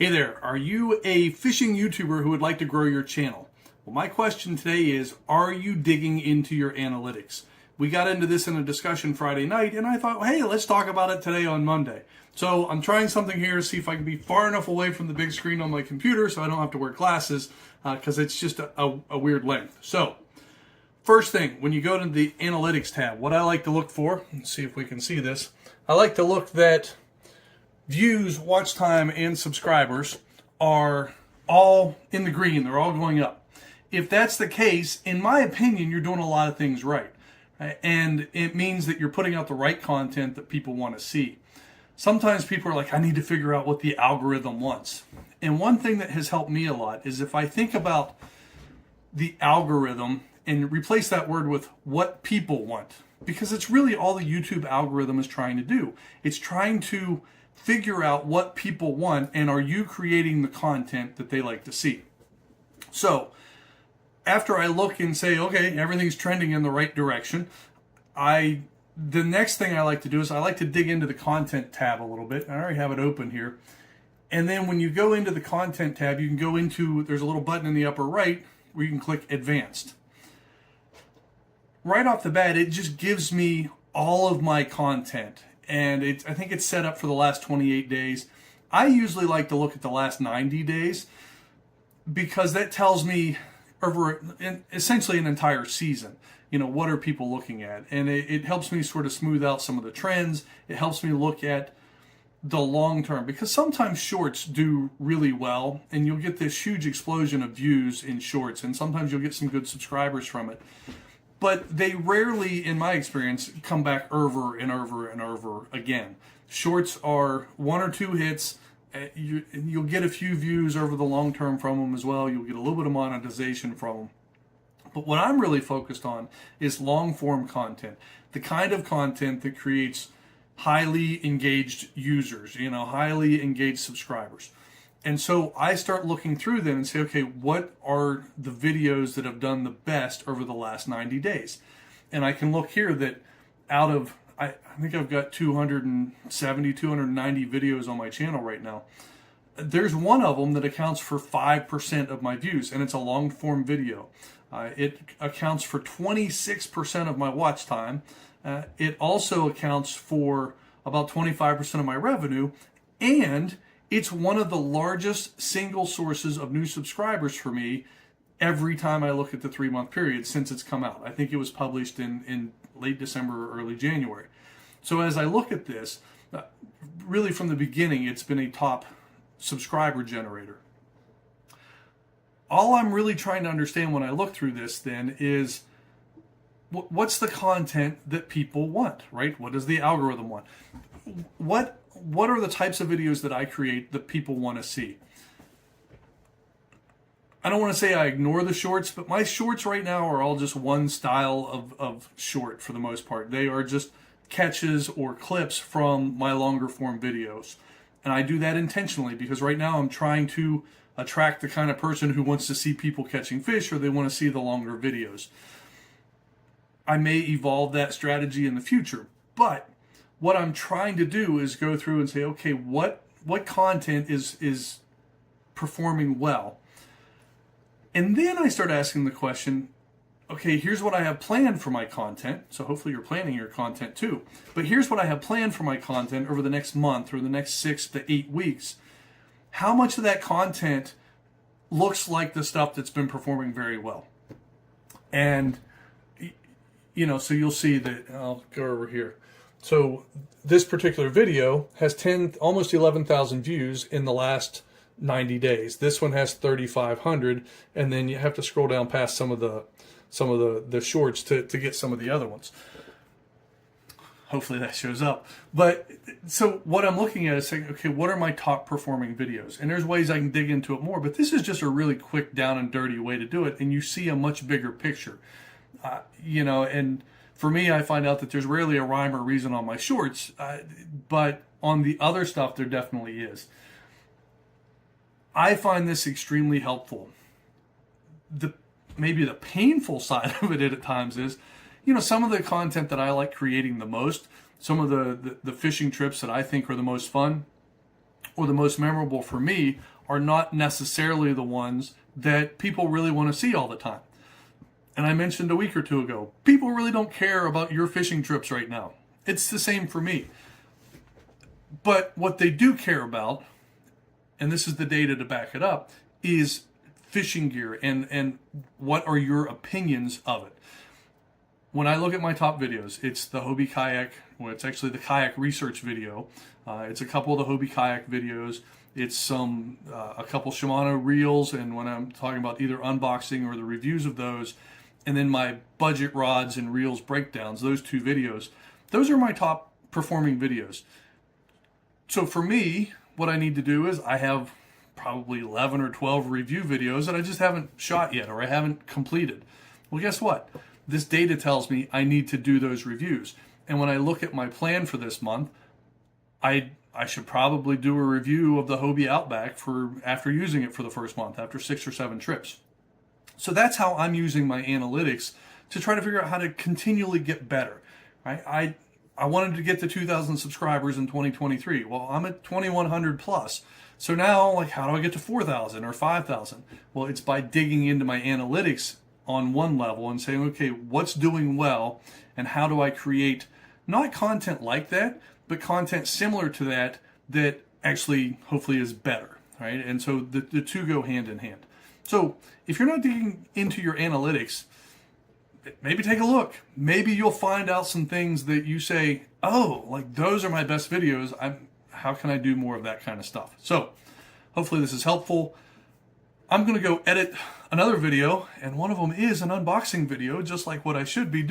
Hey there, are you a fishing YouTuber who would like to grow your channel? Well, my question today is, are you digging into your analytics? We got into this in a discussion Friday night, and I thought, hey, let's talk about it today on Monday. So I'm trying something here to see if I can be far enough away from the big screen on my computer so I don't have to wear glasses, because it's just a weird length. So, first thing, when you go to the analytics tab, what I like to look for, let's see if we can see this, I like to look that views, watch time, and subscribers are all in the green. They're all going up. If that's the case, in my opinion, you're doing a lot of things right. And it means that you're putting out the right content that people want to see. Sometimes people are like, I need to figure out what the algorithm wants. And one thing that has helped me a lot is if I think about the algorithm and replace that word with what people want. Because it's really all the YouTube algorithm is trying to do. It's trying to figure out what people want, and are you creating the content that they like to see? So after I look and say, okay, everything's trending in the right direction, the next thing I like to do is I like to dig into the content tab a little bit. I already have it open here. And then when you go into the content tab, you can go into, there's a little button in the upper right where you can click advanced. Right off the bat, it just gives me all of my content. And I think it's set up for the last 28 days. I usually like to look at the last 90 days because that tells me over essentially an entire season, what are people looking at? And it helps me sort of smooth out some of the trends. It helps me look at the long term, because sometimes shorts do really well and you'll get this huge explosion of views in shorts, and sometimes you'll get some good subscribers from it. But they rarely, in my experience, come back over and over and over again. Shorts are one or two hits. You'll get a few views over the long term from them as well. You'll get a little bit of monetization from them. But what I'm really focused on is long form content. The kind of content that creates highly engaged users, highly engaged subscribers. And so I start looking through them and say, okay, what are the videos that have done the best over the last 90 days? And I can look here that out of, I think I've got 270, 290 videos on my channel right now. There's one of them that accounts for 5% of my views, and it's a long form video. It accounts for 26% of my watch time. It also accounts for about 25% of my revenue, and it's one of the largest single sources of new subscribers for me every time I look at the 3-month period since it's come out. I think it was published in late December or early January. So as I look at this, really from the beginning, it's been a top subscriber generator. All I'm really trying to understand when I look through this then is what's the content that people want, right? What does the algorithm want? What are the types of videos that I create that people want to see? I don't want to say I ignore the shorts, but my shorts right now are all just one style of short for the most part. They are just catches or clips from my longer form videos. And I do that intentionally because right now I'm trying to attract the kind of person who wants to see people catching fish, or they want to see the longer videos. I may evolve that strategy in the future, but what I'm trying to do is go through and say, okay, what content is performing well? And then I start asking the question, okay, here's what I have planned for my content. So hopefully you're planning your content too. But here's what I have planned for my content over the next month or the next 6 to 8 weeks. How much of that content looks like the stuff that's been performing very well? And, so you'll see that, I'll go over here. So this particular video has almost 11,000 views in the last 90 days. This one has 3,500, and then you have to scroll down past some of the shorts to get some of the other ones. Hopefully that shows up. But so what I'm looking at is saying, okay, what are my top performing videos? And there's ways I can dig into it more, but this is just a really quick down and dirty way to do it, and you see a much bigger picture. And for me, I find out that there's rarely a rhyme or reason on my shorts, but on the other stuff, there definitely is. I find this extremely helpful. Maybe the painful side of it at times is, some of the content that I like creating the most, some of the fishing trips that I think are the most fun, or the most memorable for me are not necessarily the ones that people really want to see all the time. And I mentioned a week or two ago, people really don't care about your fishing trips right now. It's the same for me. But what they do care about, and this is the data to back it up, is fishing gear and what are your opinions of it. When I look at my top videos, it's the Hobie kayak, well, it's actually the kayak research video. It's a couple of the Hobie kayak videos. It's a couple Shimano reels, and when I'm talking about either unboxing or the reviews of those, and then my budget rods and reels breakdowns, those two videos, those are my top performing videos. So for me, what I need to do is I have probably 11 or 12 review videos that I just haven't shot yet or I haven't completed. Well, guess what? This data tells me I need to do those reviews. And when I look at my plan for this month, I should probably do a review of the Hobie Outback after using it for the first month, after 6 or 7 trips. So that's how I'm using my analytics to try to figure out how to continually get better. Right? I wanted to get to 2,000 subscribers in 2023. Well, I'm at 2,100 plus. So now, like, how do I get to 4,000 or 5,000? Well, it's by digging into my analytics on one level and saying, okay, what's doing well, and how do I create not content like that, but content similar to that actually hopefully is better, right? And so the two go hand in hand. So if you're not digging into your analytics, maybe take a look. Maybe you'll find out some things that you say, oh, like those are my best videos. How can I do more of that kind of stuff? So hopefully this is helpful. I'm going to go edit another video, and one of them is an unboxing video, just like what I should be doing.